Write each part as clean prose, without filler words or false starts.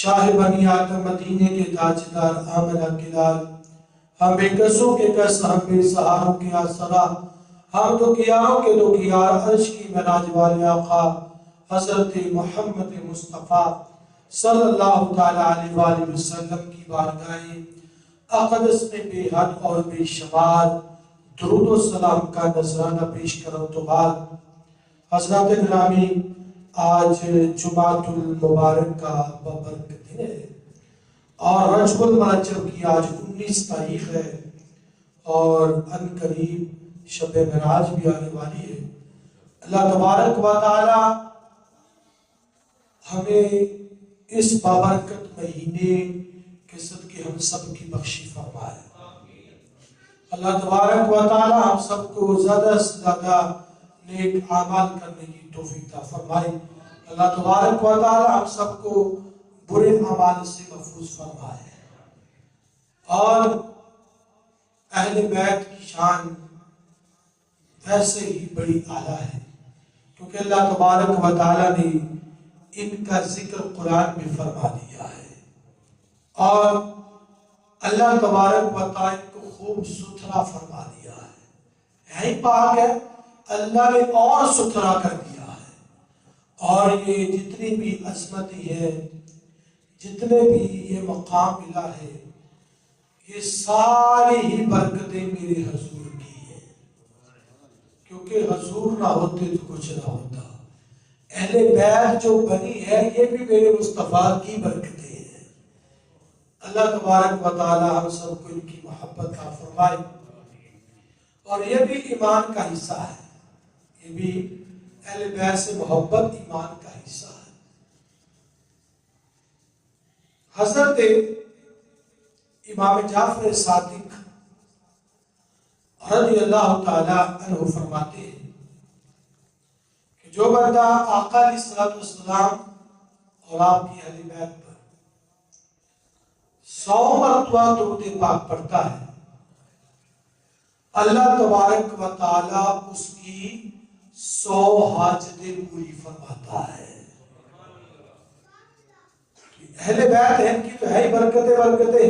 شاہ بنی آدم مدینے کے تاجدار آمنہ کلال، ہم بے کسوں کے کس، ہم بے سہاروں کے آسرا، ہم دکھیاروں کے دکھیار، عرش کی معراج والے آقا حضرت محمد مصطفیٰ صلی اللہ تعالیٰ علیہ وآلہ وسلم کی بارگاہ اقدس میں بے حد اور بے شمار درود و سلام کا نذرانہ پیش کرو تو بعد حضرات گرامی، آج جمعۃ المبارک کا بابرکت دن ہے اور رجب المرجب کی آج 19 تاریخ ہے اور ان قریب شب معراج بھی آنے والی ہے۔ اللہ تبارک و تعالی ہمیں اس بابرکت مہینے کے صدقے ہم سب کی بخشی فرمائے۔ اللہ تبارک و تعالی ہم سب کو زیادہ سے زیادہ نیک اعمال کرنے کی توفیق عطا فرمائے۔ اللہ تبارک و تعالی ہم سب کو برے اعمال سے محفوظ فرمائے اور اہل بیت کی شان ویسے ہی بڑی اعلیٰ ہے، کیونکہ اللہ تبارک و تعالی نے ان کا ذکر قرآن میں فرما دیا ہے اور اللہ تبارک و تعالی کو خوب ستھرا فرما دیا ہے، یہی پاک ہے، اللہ نے اور ستھرا کر دیا ہے۔ اور یہ جتنی بھی عظمتی ہے، جتنے بھی یہ مقام ملا ہے، یہ ساری ہی برکتیں میرے حضور کی ہیں، کیونکہ حضور نہ ہوتے تو کچھ نہ ہوتا۔ اہل بیت جو بنی ہے یہ بھی میرے مصطفیٰ کی برکتیں ہیں۔ اللہ تبارک و تعالی ہم سب کو ان کی محبت عطا فرمائے اور یہ بھی ایمان کا حصہ ہے، یہ بھی اہل بیت سے محبت ایمان کا حصہ ہے۔ حضرت امام جعفر صادق رضی اللہ تعالی عنہ فرماتے ہیں کہ جو بندہ آقا علیہ الصلوۃ والسلام اور آپ کی اہل بیت پر 100 مرتبہ درود پاک پڑھتا ہے، اللہ تبارک و تعالی اس کی 100 حاجتیں پوری فرماتا ہے۔ اہل بیت ہیں، ان کی تو ہے ہی برکتیں۔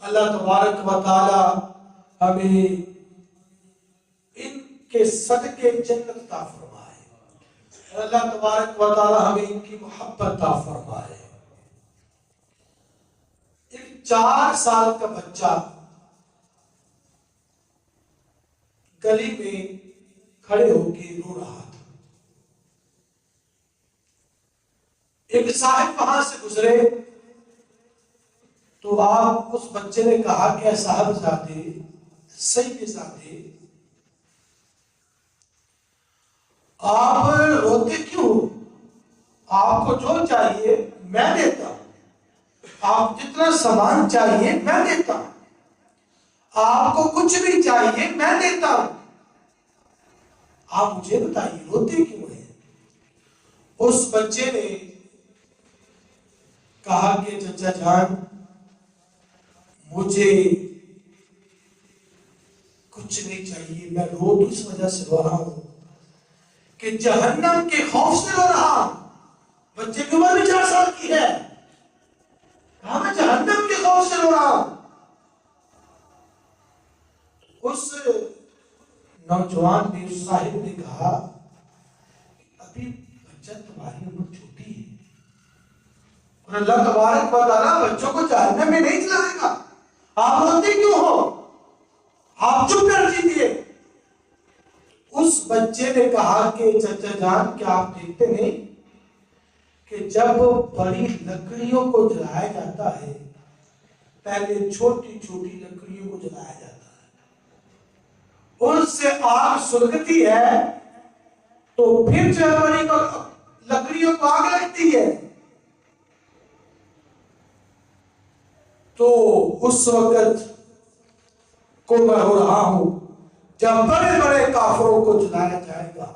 اللہ تبارک و تعالی ہمیں ان کے صدقے جنت عطا فرمائے اور اللہ تبارک و تعالی ہمیں ان کی محبت عطا فرمائے۔ ایک 4 سال کا بچہ گلی میں کھڑے ہو کے رو رہا تھا، ایک صاحب وہاں سے گزرے تو آپ اس بچے نے کہا کہ صاحبزادے، سیدزادے، آپ روتے کیوں؟ آپ کو جو چاہیے میں دیتا ہوں، آپ جتنا سامان چاہیے میں دیتا ہوں، آپ کو کچھ بھی چاہیے میں دیتا ہوں، آپ مجھے بتائیے روتے کیوں ہیں؟ اس بچے نے کہا کہ چچا جان، مجھے کچھ نہیں چاہیے، میں رو تو اس وجہ سے رو رہا ہوں کہ جہنم کے خوف سے رو رہا ہوں۔ بچے کی عمر بھی 4 سال کی ہے، کہا میں جہنم کے خوف سے رو رہا ہوں۔ اس نوجوان نے، اس صاحب نے کہا ابھی بچہ تمہاری عمر چھوٹی ہے اور اللہ تبارک و تعالیٰ بچوں کو جہنم میں نہیں چلائے گا، آپ روتے کیوں ہو؟ آپ چپ کر جیتیے۔ اس بچے نے کہا کہ چچا جان، کیا آپ دیکھتے نہیں کہ جب بڑی لکڑیوں کو جلایا جاتا ہے، پہلے چھوٹی چھوٹی لکڑیوں کو جلایا جاتا ہے، ان سے آگ سلگتی ہے تو پھر جب بڑی لکڑیوں کو آگ لگتی ہے تو اس وقت کو میں ہو رہا ہوں جب بڑے بڑے کافروں کو جلایا جائے گا،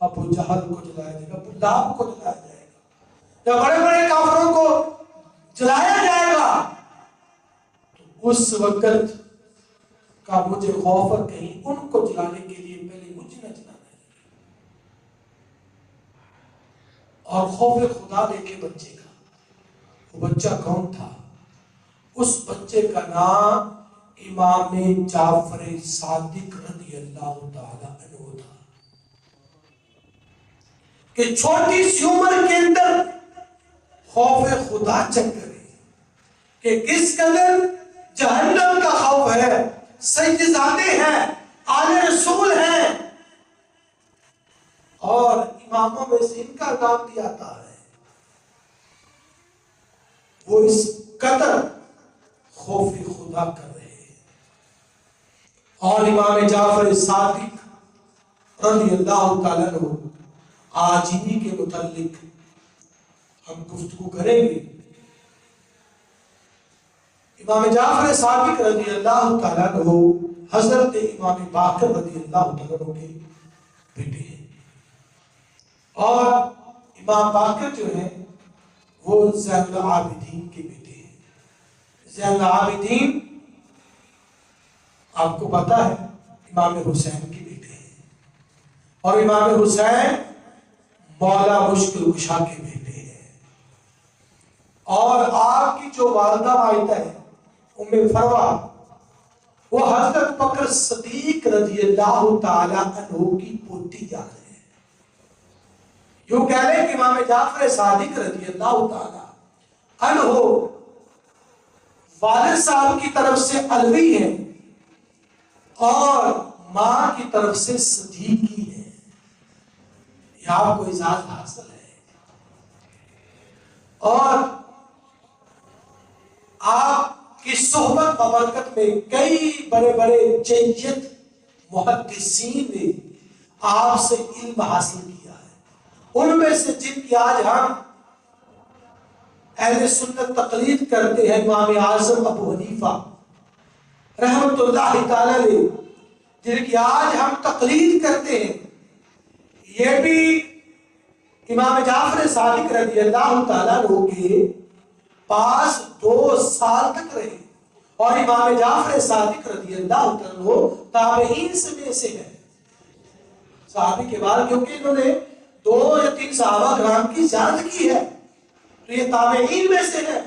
ابو جہل کو جلایا جائے گا، ابو لہب کو جلایا جائے گا، جب بڑے بڑے کافروں کو جلایا جائے گا تو اس وقت کا مجھے خوف ہے کہیں ان کو جلانے کے لیے پہلے مجھے نہ جلانا ہے۔ اور خوف خدا دیکھے بچے کا، وہ بچہ کون تھا؟ اس بچے کا نام امام جعفر صادق رضی اللہ تعالی عنہ تھا، کہ چھوٹی سی عمر کے اندر خوف خدا چیک کرے کہ کس قدر جہنم کا خوف ہے، سجدے ہیں، آل رسول ہیں، اور اماموں میں سے ان کا نام بھی آتا ہے۔ وہ اس قدر خوف خدا کر رہے ہیں۔ اور امام جعفر صادق رضی اللہ تعالیٰ عنہ آج انہی کے متعلق ہم گفتگو کریں گے۔ امام جعفر صادق رضی اللہ تعالیٰ عنہ حضرت امام باقر رضی اللہ تعالیٰ عنہ کے بیٹے ہیں، اور امام باقر جو ہیں وہ زین العابدین کے بیٹے ہیں۔ زین العابدین آپ کو پتا ہے امام حسین کے بیٹے ہیں، اور امام حسین مولا مشکل کشا کے بیٹے ہیں، اور آپ کی جو والدہ والدہ ہے ام فروا، وہ حضرت بکر صدیق رضی اللہ تعالی عنہ کی پوتی جان ہے۔ یوں کہہ لیں کہ امام جعفر صادق رضی اللہ تعالی عنہ والد صاحب کی طرف سے علوی ہے اور ماں کی طرف سے صدیقی ہے۔ یہ آپ کو اعزاز حاصل ہے، اور آپ کی صحبت ببرکت میں کئی بڑے بڑے جیت محدثین نے آپ سے علم حاصل کیا ہے۔ ان میں سے جن کی آج ہم اہل سنت تقلید کرتے ہیں، امام اعظم ابو حنیفہ رحمت اللہ تعالی علیہ، جن کی آج ہم تقلید کرتے ہیں، یہ بھی امام جعفر صادق رضی اللہ تعالیٰ عنہ کے پاس 2 سال تک رہے، اور امام جعفر صادق رضی اللہ تعالیٰ عنہ تابعین میں سے ہے، صحابی کے بعد، کیونکہ انہوں نے 2 یا 3 صحابہ کرام کی زیارت کی ہے، تو یہ تابعین میں سے ہے۔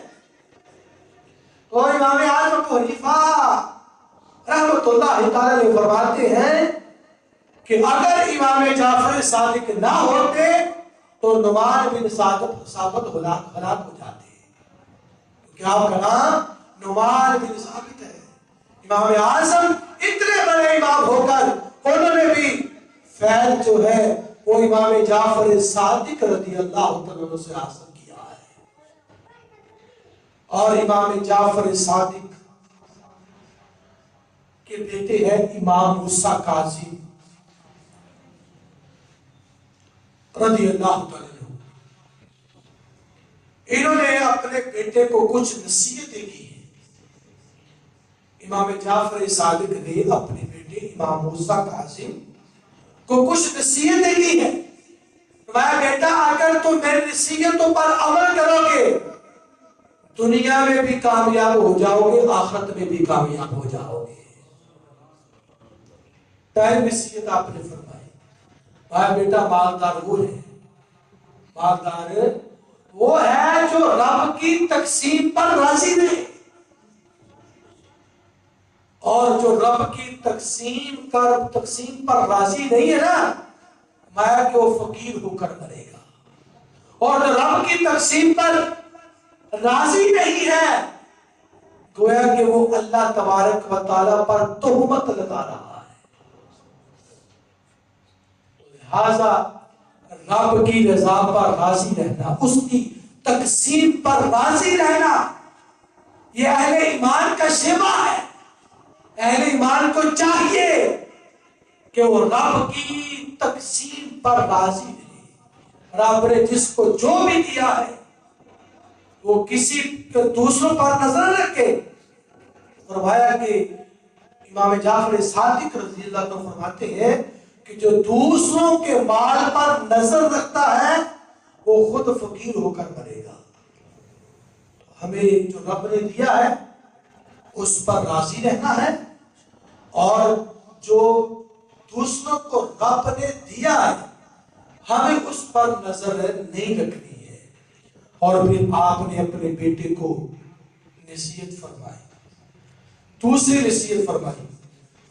تو امام اعظم ابو حنیفہ رحمت اللہ تعالیٰ علیہ فرماتے ہیں کہ اگر امام جعفر صادق نہ ہوتے تو نعمان بن ثابت ہلاک ہو جاتے، کیا آپ کا نام نعمان بن ثابت ہے۔ امام اعظم اتنے بڑے امام ہو کر انہوں نے بھی فیض جو ہے وہ امام جعفر صادق رضی اللہ تعالیٰ سے حاصل کیا ہے۔ اور امام جعفر صادق کے بیٹے ہیں امام موسیٰ کاظم رضی اللہ تعالیٰ عنہ۔ انہوں نے اپنے بیٹے کو کچھ نصیحتیں کی ہیں۔ امام جعفر صادق نے اپنے بیٹے امام موسیٰ کاظم کو کچھ نصیحتیں کی ہیں۔ میں بیٹا اگر تم میری نصیحتوں پر عمل کرو گے دنیا میں بھی کامیاب ہو جاؤ گے، آخرت میں بھی کامیاب ہو جاؤ گے۔ پہلی نصیحت آپ نے فرمائی، بھائی بیٹا مالدار وہ ہے، مالدار وہ ہے جو رب کی تقسیم پر راضی نہیں، اور جو رب کی تقسیم پر راضی نہیں ہے نا، میں کہ وہ فقیر ہو کر مرے گا، اور جو رب کی تقسیم پر راضی نہیں ہے گویا کہ وہ اللہ تبارک و تعالیٰ پر تہمت لگا رہا ہے۔ لہذا رب کی رضا پر راضی رہنا، اس کی تقسیم پر راضی رہنا، یہ اہل ایمان کا شیوا ہے۔ اہل ایمان کو چاہیے کہ وہ رب کی تقسیم پر راضی رہے۔ رب نے جس کو جو بھی دیا ہے وہ کسی دوسروں پر نظر رکھے۔ فرمایا کہ امام جعفر صادق رضی اللہ عنہ فرماتے ہیں کہ جو دوسروں کے مال پر نظر رکھتا ہے وہ خود فقیر ہو کر مرے گا۔ ہمیں جو رب نے دیا ہے اس پر راضی رہنا ہے، اور جو دوسروں کو رب نے دیا ہے ہمیں اس پر نظر نہیں رکھنی ہے، اور پھر آپ نے اپنے بیٹے کو نصیحت فرمائی، دوسری نصیحت فرمائی،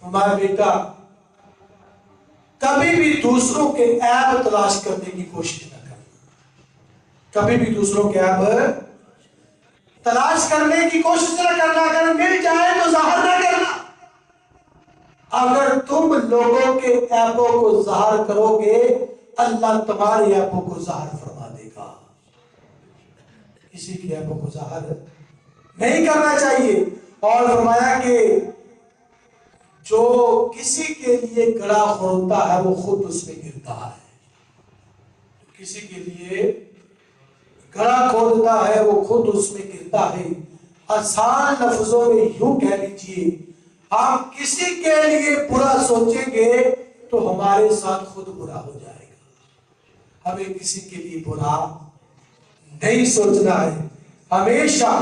ہمارا بیٹا کبھی بھی دوسروں کے عیب تلاش کرنے کی کوشش نہ کرنا، کبھی بھی دوسروں کے عیب تلاش کرنے کی کوشش نہ کرنا، اگر مل جائے تو ظاہر نہ کرنا۔ اگر تم لوگوں کے عیبوں کو ظاہر کرو گے اللہ تمہارے عیبوں کو ظاہر فرما دے گا۔ کسی کے عیبوں کو ظاہر نہیں کرنا چاہیے۔ اور فرمایا کہ جو کسی کے لیے گڑھا کھودتا ہے وہ خود اس میں گرتا ہے، کسی کے لیے گڑھا کھودتا ہے وہ خود اس میں گرتا ہے۔ آسان لفظوں میں یوں کہہ لیجئے، ہم کسی کے لیے برا سوچیں گے تو ہمارے ساتھ خود برا ہو جائے گا۔ ہمیں کسی کے لیے برا نہیں سوچنا ہے، ہمیشہ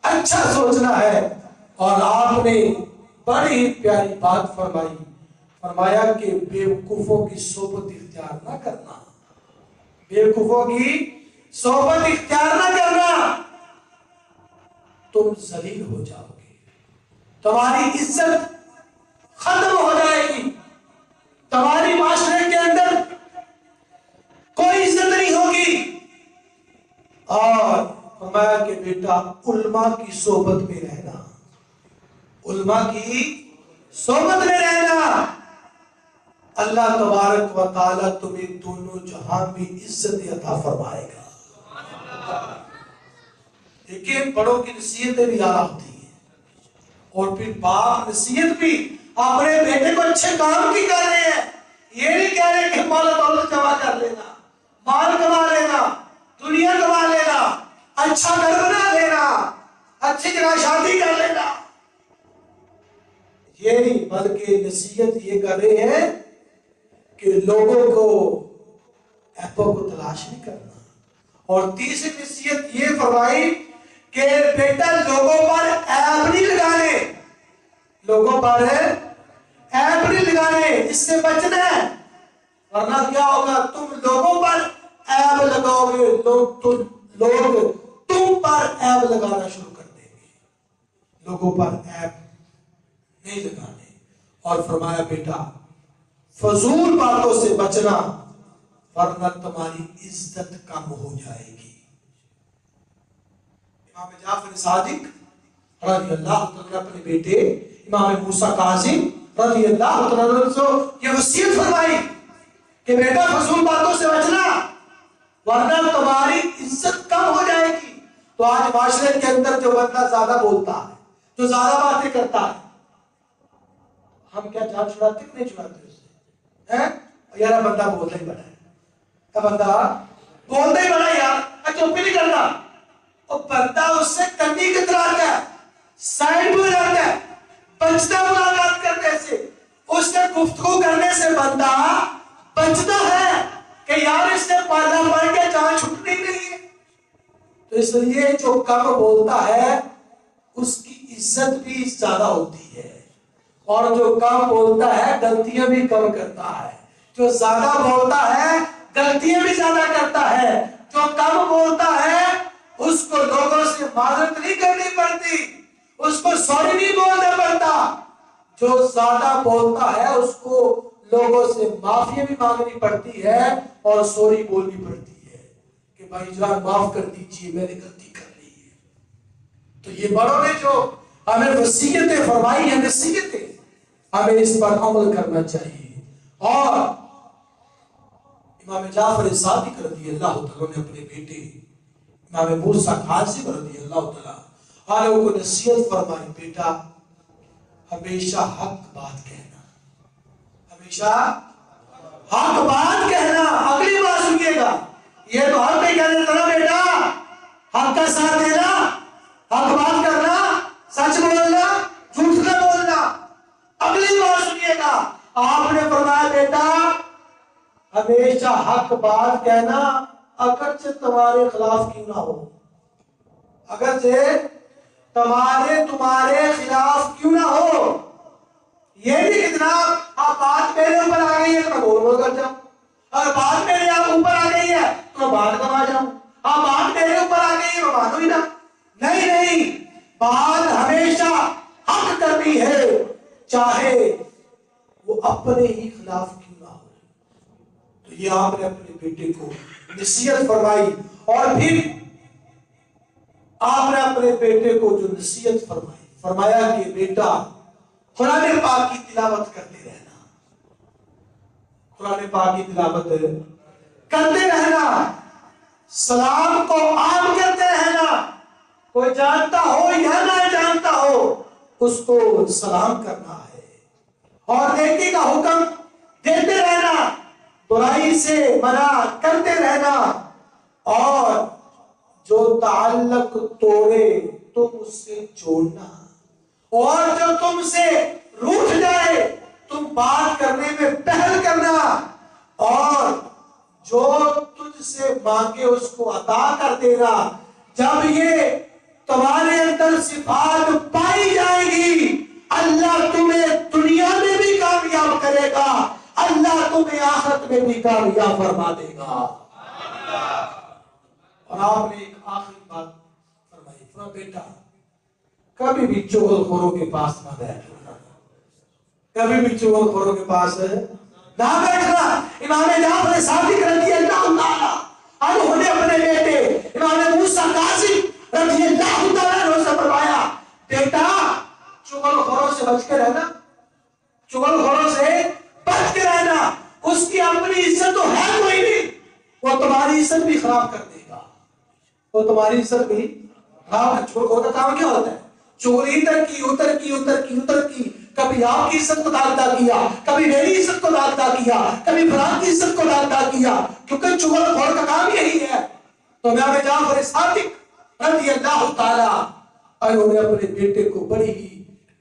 اچھا سوچنا ہے۔ اور آپ نے بڑی ہی پیاری بات فرمائی، فرمایا کہ بیوقوفوں کی صحبت اختیار نہ کرنا، بیوقوفوں کی صحبت اختیار نہ کرنا، تم ذلیل ہو جاؤ گے، تمہاری عزت ختم ہو جائے گی، تمہاری معاشرے کے اندر کوئی عزت نہیں ہوگی۔ اور فرمایا کہ بیٹا علماء کی صحبت میں رہنا، علماء کی صحبت میں رہنا، اللہ تبارک و تعالیٰ تمہیں دونوں جہاں بھی عزت عطا فرمائے گا۔ لیکن بڑوں کی نصیحتیں بھی اعلیٰ ہوتی ہیں، اور پھر باپ نصیحت بھی اپنے بیٹے کو اچھے کام کی کر رہے ہیں، یہ نہیں کہہ رہے کہ مال و دولت جمع کر لینا، مال کما لینا، دنیا کما لینا، اچھا گھر بنا لینا، اچھی جگہ شادی کر لینا، یہ نہیں، بلکہ نصیحت یہ کر رہے ہیں کہ لوگوں کو عیبوں کو تلاش نہیں کرنا۔ اور تیسری نصیحت یہ فرمائی کہ بیٹا لوگوں پر عیب نہیں لگانے، لوگوں پر عیب نہیں لگانے، اس سے بچنا ہے، ورنہ کیا ہوگا، تم لوگوں پر عیب لگاؤ گے، لوگ تم پر عیب لگانا شروع کر دیں گے، لوگوں پر عیب نہیں لگانے۔ اور فرمایا بیٹا فضول باتوں سے بچنا ورنہ تمہاری عزت کم ہو جائے گی۔ امام جعفر صادق رضی اللہ تعالیٰ اپنے بیٹے امام موسیٰ کاظم رضی اللہ تعالیٰ سے یہ وصیت فرمائی کہ بیٹا فضول باتوں سے بچنا ورنہ تمہاری عزت کم ہو جائے گی۔ تو آج معاشرے کے اندر جو بندہ زیادہ بولتا ہے، جو زیادہ باتیں کرتا ہے، ہم کیا جان چھڑاتے کہ نہیں چھڑاتے اسے؟ یار بندہ بولتا ہی بڑا ہے، بندہ بولتا ہی بڑا یار، چپ ہی نہیں کرتا، اور بندہ اس سے کنی کتراتا ہے، سائڈ میں جاتا ہے، بچتا ملاقات کرنے سے، اس سے گفتگو کرنے سے بندہ بچتا ہے کہ یار اس سے پالا پڑ کے جان چھٹنی نہیں ہے۔ تو اس لیے جو کم بولتا ہے اس کی عزت بھی زیادہ ہوتی ہے، اور جو کم بولتا ہے غلطیاں بھی کم کرتا ہے، جو زیادہ بولتا ہے غلطیاں بھی زیادہ کرتا ہے، جو کم بولتا ہے اس کو لوگوں سے معذرت نہیں کرنی پڑتی، اس کو سوری نہیں بولنا پڑتا، جو زیادہ بولتا ہے اس کو لوگوں سے معافی بھی مانگنی پڑتی ہے اور سوری بولنی پڑتی ہے کہ بھائی جان معاف کر دیجئے میں نے غلطی کر لی ہے۔ تو یہ بڑوں نے جو ہمیں وصیتیں فرمائی ہیں، نصیحتیں، ہمیں اس پر عمل کرنا چاہیے۔ اور امام جعفر صادق رضی اللہ تعالیٰ نے اپنے بیٹے امام موسیٰ کاظم رضی اللہ تعالیٰ کو نصیحت فرمائی، بیٹا ہمیشہ حق بات کہنا، ہمیشہ حق بات کہنا، اگلی بات سنیے گا، یہ تو حق نہیں کہہ دیتا نا بیٹا، حق کا ساتھ دینا، حق بات کرنا، سچ بولنا، جھوٹ نہ بولنا، اگلی بات سنیے گا، آپ نے فرمایا بیٹا ہمیشہ حق بات کہنا اگرچہ تمہارے خلاف کیوں نہ ہو، اگرچہ تمہارے خلاف کیوں نہ ہو، یہ نہیں کہ جناب آپ بات میرے اوپر آ گئی ہے تو میں بول کر جاؤں، اگر بات میرے اوپر آ گئی ہے تو میں بات کما جاؤں، اب بات میرے اوپر آ گئی میں مانوں ہی نا. نہیں، بات ہمیشہ حق کرنی ہے چاہے وہ اپنے ہی خلاف کیوں نہ ہو. تو یہ آپ نے اپنے بیٹے کو نصیحت فرمائی، اور پھر آپ نے اپنے بیٹے کو جو نصیحت فرمایا کہ بیٹا قرآن پاک کی تلاوت کرتے رہنا، قرآن پاک کی تلاوت کرتے رہنا، سلام کو عام کرتے رہنا، کوئی جانتا ہو یا نہ جانتا ہو اس کو سلام کرنا ہے، اور نیکی کا حکم دیتے رہنا، برائی سے منع کرتے رہنا، اور جو تعلق توڑے تم اس سے جوڑنا، اور جو تم سے روٹھ جائے تم بات کرنے میں پہل کرنا، اور جو تجھ سے مانگے اس کو عطا کر دینا. جب یہ تمہارے اندر صفات پائی جائے گی اللہ تمہیں دنیا میں بھی کامیاب کرے گا، اللہ تمہیں آخرت میں بھی کامیاب فرما دے گا. اور آپ نے ایک آخری بات فرمائی، بیٹا کبھی بھی چغل خوروں کے پاس نہ بیٹھنا، کبھی بھی چغل خوروں کے پاس نہ بیٹھنا. امام جعفر صادق رضی اللہ عنہ نے اپنے بیٹے امام موسیٰ کاظم رضی اللہ تعالیٰ عنہ سے فرمایا، بیٹا چغل خوروں سے بچ کے رہنا، چغل خوروں سے بچ کے رہنا. اس کی اپنی عزت تو ہے کوئی نہیں، وہ تمہاری عزت بھی خراب کر دے گا، وہ تمہاری عزت بھی خراب. چغل خور کا کام کیا ہوتا ہے؟ چغلی ادھر کی، کبھی آپ کی عزت کو داغدہ کیا، کبھی میری عزت کو داغدہ کیا، کبھی فلاں کی عزت کو داغدہ کیا، کیونکہ چغل خور کا کام یہی ہے. تو امام جعفر صادق رضی اللہ تعالیٰ عنہ نے اپنے بیٹے کو بڑی ہی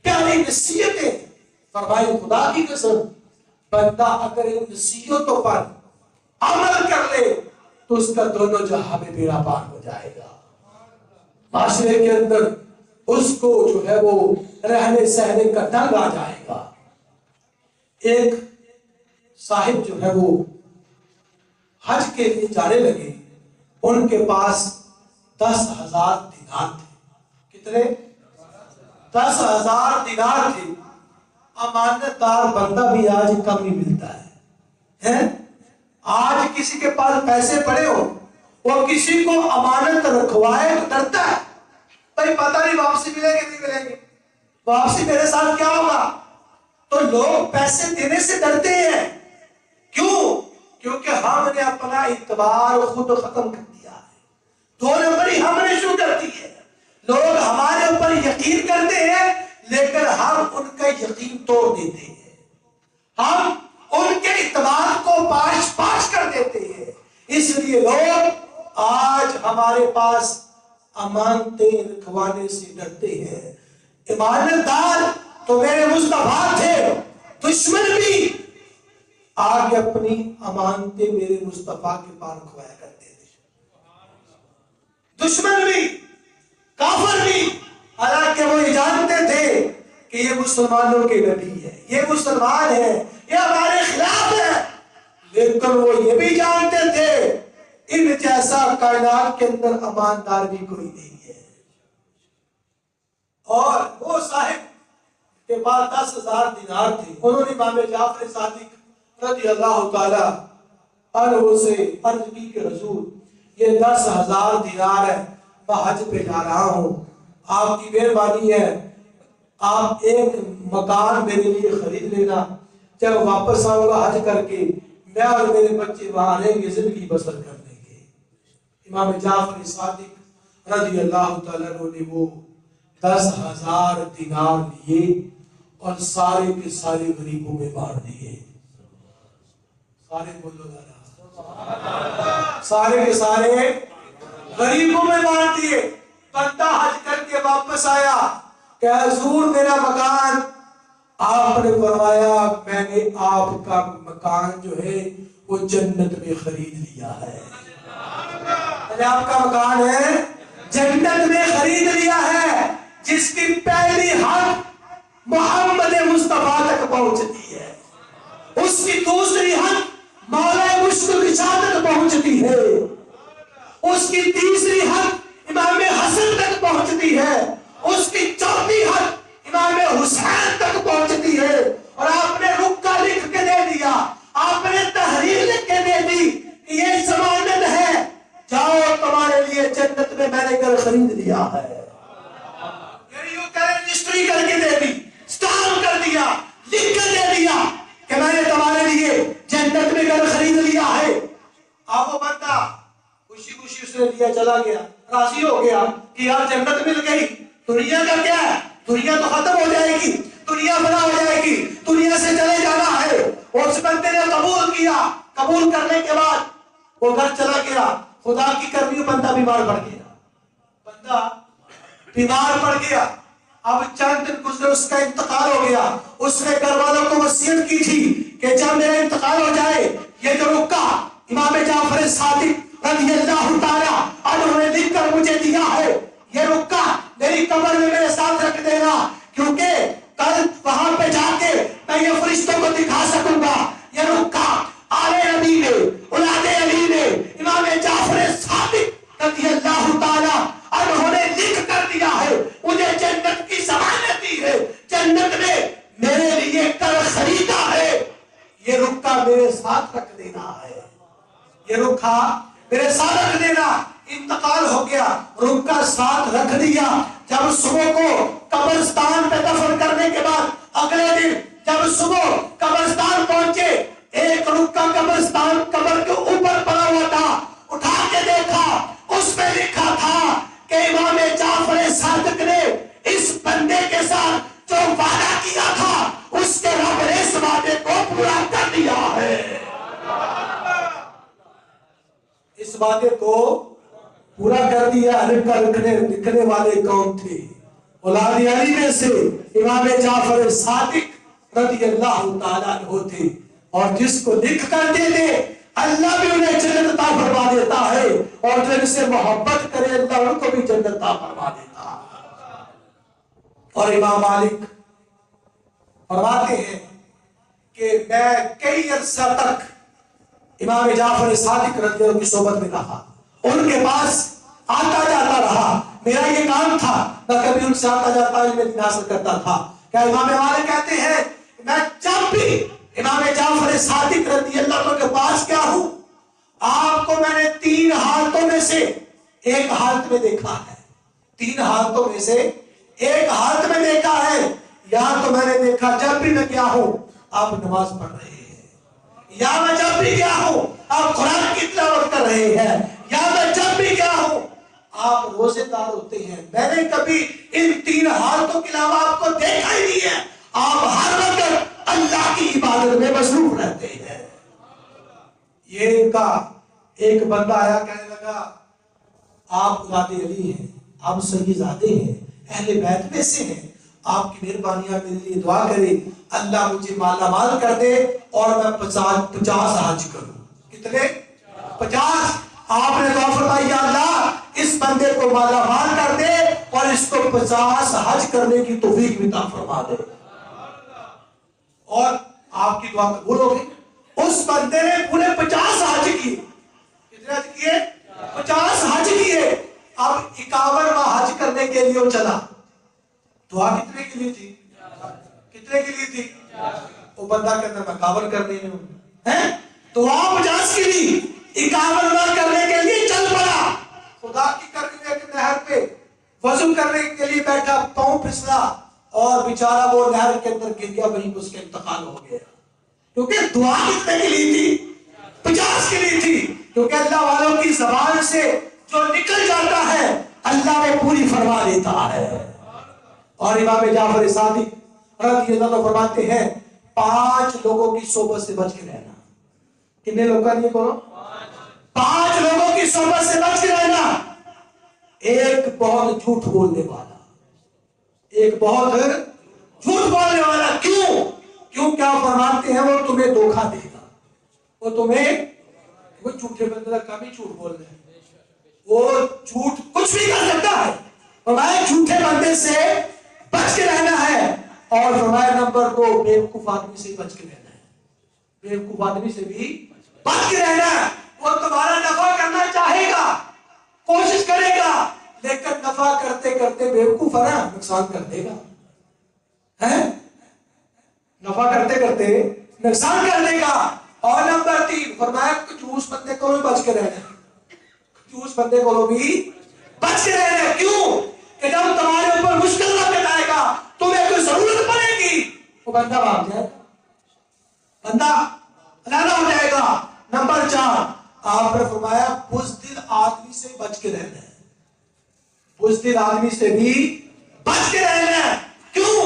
پیاری نصیحتیں فرمائی. خدا کی قسم بندہ اگر ان نصیحتوں پر عمل کر لے تو اس کا دونوں جہاں میں بیڑا پار ہو جائے گا. معاشرے کے اندر اس کو جو ہے وہ رہنے سہنے کا ڈنگ آ جائے گا. ایک صاحب جو ہے وہ حج کے لیے جانے لگے، ان کے پاس 10,000 دینار تھے. کتنے؟ 10,000 دینار تھے. امانت دار بندہ بھی آج کم ہی ملتا ہے. آج کسی کے پاس پیسے پڑے ہو وہ کسی کو امانت رکھوائے تو ڈرتا ہے، بھائی پتہ نہیں واپسی ملے گی نہیں ملے گی، واپسی میرے ساتھ کیا ہوگا. تو لوگ پیسے دینے سے ڈرتے ہیں. کیوں؟ کیونکہ ہم نے اپنا اعتبار خود ختم کر دیا ہے. 2 نمبری ہم نے شروع کر دی ہے. لوگ ہمارے اوپر یقین کرتے ہیں لیکن ہم ان کا یقین توڑ دیتے ہیں، ہم ان کے اعتبار کو پاش کر دیتے ہیں. اس لیے لوگ آج ہمارے پاس امانتیں رکھوانے سے ڈرتے ہیں. امانت دار تو میرے مصطفیٰ تھے، دشمن بھی آگے اپنی امانتیں میرے مصطفیٰ کے پاس رکھوایا کرتے تھے. دشمن بھی، کافر بھی، حالانکہ وہ یہ جانتے تھے کہ یہ مسلمانوں کے نبی ہے، یہ مسلمان ہے، یہ ہمارے خلاف ہے، لیکن وہ یہ بھی جانتے تھے ان جیسا کائنات کے اندر اماندار بھی کوئی نہیں ہے. اور وہ صاحب کے پاس 10,000 دینار تھے. انہوں نے امام جعفر صادق رضی اللہ تعالی عنہ سے عرض کی کہ حضور یہ 10,000 دینار ہے، میں حج پہ جا رہا ہوں، آپ کی مہربانی ہے آپ ایک مکان میرے لیے خرید لینا، جب واپس آؤں گا حج کر کے میں اور میرے بچے وہاں رہیں گے، زندگی بسر کر لیں گے. امام جعفر صادق رضی اللہ تعالیٰ عنہ نے وہ 10,000 دینار لیے اور سارے کے سارے غریبوں میں بانٹ دیے. سارے بولو ذرا، سارے کے سارے غریبوں میں بانٹ دیے. بندہ حج کر کے واپس آیا کہ حضور میرا مکان، آپ نے فرمایا میں نے آپ کا مکان جو ہے وہ جنت میں خرید لیا ہے. آپ کا مکان ہے جنت میں خرید لیا ہے، جس کی پہلی حد محمد مصطفیٰ تک پہنچتی ہے، اس کی دوسری حد مولا مشکل کی تک پہنچتی ہے، اس کی تیسری حد امام حسن تک پہنچتی ہے، اس کی چوتھی حد امام حسین تک پہنچتی ہے، اور آپ نے رکا لکھ کے دے دیا، آپ نے تحریر لکھ کے دے دی کہ یہ ضمانت ہے، جاؤ تمہارے لیے جنت میں میں نے گھر خرید لیا ہے، رجسٹری کر کے دے دی، سٹامپ کر دیا، لکھ کر دے دیا کہ میں نے تمہارے لیے جنت میں گھر خرید لیا ہے۔ اب وہ بندہ خوشی خوشی اس نے لیا، چلا گیا، راضی ہو گیا کہ یار جنت مل گئی، دنیا کا کیا ہے، دنیا تو ختم ہو جائے گی، دنیا بنا ہو جائے گی، دنیا سے چلے جانا ہے۔ اس بندے نے قبول کیا، قبول کرنے کے بعد وہ گھر چلا گیا، خدا کی کرنی بندہ بیمار پڑ گیا، بندہ بیمار پڑ گیا۔ اب چند دن گزرے، اس کا انتقال ہو گیا۔ اس نے گھر والوں کو وصیت کی تھی کہ جب میرا انتقال ہو جائے، یہ جو رکا امام جعفر صادق رضی اللہ تعالی عنہ نے لکھ کر مجھے دیا ہے، یہ رکا میری قبر میں میرے ساتھ رکھ دینا، کیونکہ کل وہاں پہ جا کے میں یہ فرشتوں کو دکھا سکوں گا۔ یہ رکا آل نبی نے، اولاد علی نے، امام جعفر صادق رضی اللہ تعالی عنہ نے لکھ کر دیا ہے، مجھے جنت کی ضمانت دی ہے، جنت میں میرے لیے گھر خریدا ہے، یہ رکا میرے ساتھ رکھ دینا ہے، یہ رکا میرے ساتھ رکھ دینا۔ انتقال ہو گیا، رکا ساتھ رکھ دیا۔ جب صبح کو قبرستان پہ دفن کرنے کے بعد اگلے دن جب صبح قبرستان پہنچے، ایک رکا قبرستان قبر کے اوپر پڑا ہوا تھا، اٹھا کے دیکھا، اس پہ لکھا تھا کہ امام جعفر صادق نے اس بندے کے ساتھ جو وعدہ کیا تھا، اس کے رب نے اس وعدے کو پورا کر دیا ہے۔ اس وعدے کو پورا کر دیا۔ لکھنے والے کون تھے؟ اولاد علی میں سے امام جعفر صادق رضی اللہ تعالیٰ عنہ تھے، اور جس کو لکھ کر دے دے اللہ بھی انہیں جنت عطا فرما دیتا ہے، اور جو ان سے محبت کرے اللہ ان کو بھی جنت عطا فرما دیتا ہے۔ اور امام مالک فرماتے ہیں کہ میں کئی عرصہ تک امام جعفر صادق رضی اللہ کی صحبت میں رہا، ان کے پاس آتا جاتا رہا، میرا یہ کام تھا، میں کبھی ان سے آتا جاتا علم دین حاصل کرتا تھا۔ کیا امام مالک کہتے ہیں میں جب بھی امام جعفر صادق رضی اللہ عنہ کے پاس کیا ہوں، آپ کو میں نے 3 حالتوں میں سے ایک حالت میں دیکھا ہے، 3 حالتوں میں سے ایک حالت میں دیکھا ہے۔ یا تو میں نے دیکھا جب بھی میں کیا ہوں آپ نماز پڑھ رہے ہیں، یا میں جب بھی کیا ہوں آپ قرآن کی تلاوت کر رہے ہیں، یا میں جب بھی کیا ہوں آپ روزے دار ہوتے ہیں۔ میں نے کبھی ان 3 حالتوں کے علاوہ آپ کو دیکھا ہی نہیں ہے، آپ ہر وقت اللہ کی عبادت میں مصروف رہتے ہیں۔ یہ ان کا ایک بندہ آیا، کہنے لگا آپ اولاد علی ہیں، آپ سیدزادے ہیں، اہل بیت میں سے ہیں، آپ کی مہربانیاں میرے لیے دعا کریں، اللہ مجھے مالا مال کر دے اور میں 50 حج کروں۔ کتنے؟ 50۔ آپ نے دعا فرمائی یا اللہ اس بندے کو مالا مال کر دے اور اس کو 50 حج کرنے کی توفیق عطا فرما دے۔ اور آپ کی دعا قبول ہو گئی۔ اس بندے نے پورے 50 حج کیے۔ کتنے حج کیے؟ 50 حج کیے۔ اب 51واں حج کرنے کے لیے وہ چلا۔ دعا کتنے کے لیے تھی؟ کتنے کے لیے تھی؟ وہ بندہ کہتا میں 51 کرنے میں ہوں، دعا 50 کی لی، 51واں کرنے کے لیے چل پڑا۔ خدا کی کرنی ایک نہر پہ وضو کرنے کے لیے بیٹھا، پاؤں پھسلا اور بیچارہ وہ نہر کے اندر گر گیا، وہیں اس کا انتقال ہو گیا۔ کیونکہ دعا کتنے کے لیے تھی؟ 50 کے لیے تھی۔ کیونکہ اللہ والوں کی زبان سے جو نکل جاتا ہے اللہ میں پوری فرما دیتا ہے۔ اور امام جعفر صادق رضی اللہ عنہ فرماتے ہیں 5 لوگوں کی صحبت سے بچ کے رہنا۔ کتنے لوگوں کا نہیں بولو؟ 5 لوگوں کی صحبت سے بچ کے رہنا۔ ایک بہت جھوٹ بولنے والا، ایک بہت جھوٹ بولنے والا۔ کیوں کیا فرماتے ہیں وہ تمہیں دھوکہ دے گا، وہ تمہیں، وہ جھوٹے بندے کا کم ہی جھوٹ بول رہے ہیں، وہ جھوٹ کچھ بھی کر سکتا ہے۔ فرمایا جھوٹے بندے سے بچ کے رہنا ہے، اور فرمایا نمبر 2 بیوقوف آدمی سے بچ کے رہنا ہے، بیوقوف آدمی سے بھی بچ کے رہنا ہے۔ وہ تمہارا نفع کرنا چاہے گا کوشش کرے گا، لیکن نفع کرتے کرتے بیوقوف ہے نا، نقصان کر دے گا، نفع کرتے کرتے نقصان کر دے گا۔ اور نمبر 3 فرمایا کنجوس بندے کو بھی بچ کے رہنا، کنجوس بندے کو بھی بچ کے رہنا۔ کیوں؟ کہ جب تمہارے اوپر مشکل وقت آئے گا، تمہیں کوئی ضرورت پڑے گی، وہ بندہ بھاگ جائے گا، بندہ علیحدہ ہو جائے گا۔ نمبر 4 آپ نے فرمایا بزدل آدمی سے بچ کے رہنا ہے، بزدل آدمی سے بھی بچ کے رہنا ہے۔ کیوں؟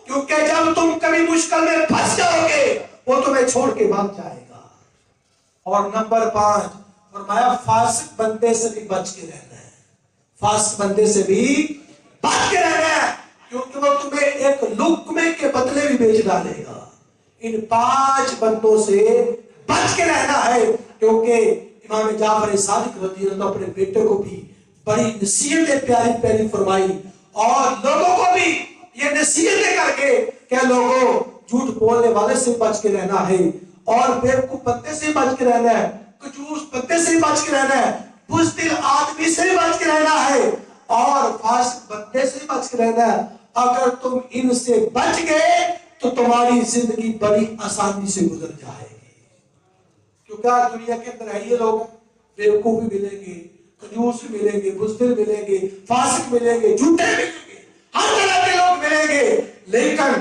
کیونکہ جب تم کبھی مشکل میں پھنس جاؤ گے وہ تمہیں چھوڑ کے بھاگ جائے گا۔ اور نمبر 5 فرمایا فاسق بندے سے بھی بچ کے رہنا ہے، فاسق بندے سے بھی بچ کے رہنا ہے، کیونکہ وہ تمہیں ایک لقمے کے بدلے بھی بیچ ڈالے گا۔ ان 5 بندوں سے بچ کے رہنا ہے، کیونکہ امام جعفر صادق رضی اللہ اپنے بیٹے کو بھی بڑی نصیحتیں پیاری پیاری فرمائی، اور لوگوں کو بھی یہ نصیحتیں کر کے کہ لوگوں جھوٹ بولنے والے سے بچ کے رہنا ہے، اور بیوقوف بندے سے بچ کے رہنا ہے، کنجوس بندے سے بچ کے رہنا ہے، بزدل آدمی سے بچ کے رہنا ہے، اور فاسق بندے سے بچ کے رہنا ہے۔ اگر تم ان سے بچ گئے تو تمہاری زندگی بڑی آسانی سے گزر جائے گی۔ کیونکہ دنیا کے اندر ہے یہ لوگ بیوقوف بھی ملیں گے، کنجوس بھی ملیں گے، بزدل ملیں گے، فاسق ملیں گے، جھوٹے ملیں گے، ہر طرح کے لوگ ملیں گے، لیکن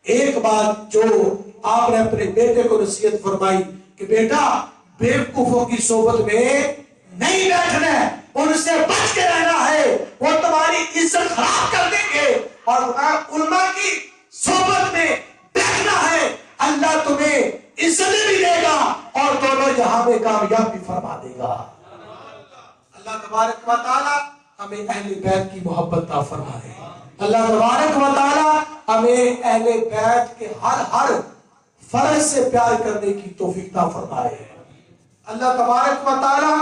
ایک بات جو آپ نے اپنے بیٹے کو نصیحت فرمائی کہ بیٹا بیوقوفوں کی صحبت میں نہیں بیٹھنا ہے، ان سے بچ کے رہنا ہے، وہ تمہاری عزت خراب کر دیں گے، اور علماء کی صحبت میں بیٹھنا ہے، اللہ تمہیں عزت بھی دے گا اور دونوں جہاں میں کامیاب بھی فرما دے گا۔ اللہ تبارک و تعالی ہمیں اہل بیت کی محبت عطا فرمائے، اللہ تبارک و تعالی ہمیں اہل بیت کے ہر فرض سے پیار کرنے کی توفیق عطا فرمائے۔ اللہ تبارک و تعالی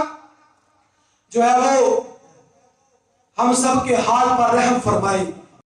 جو ہے وہ ہم سب کے حال پر رحم فرمائے۔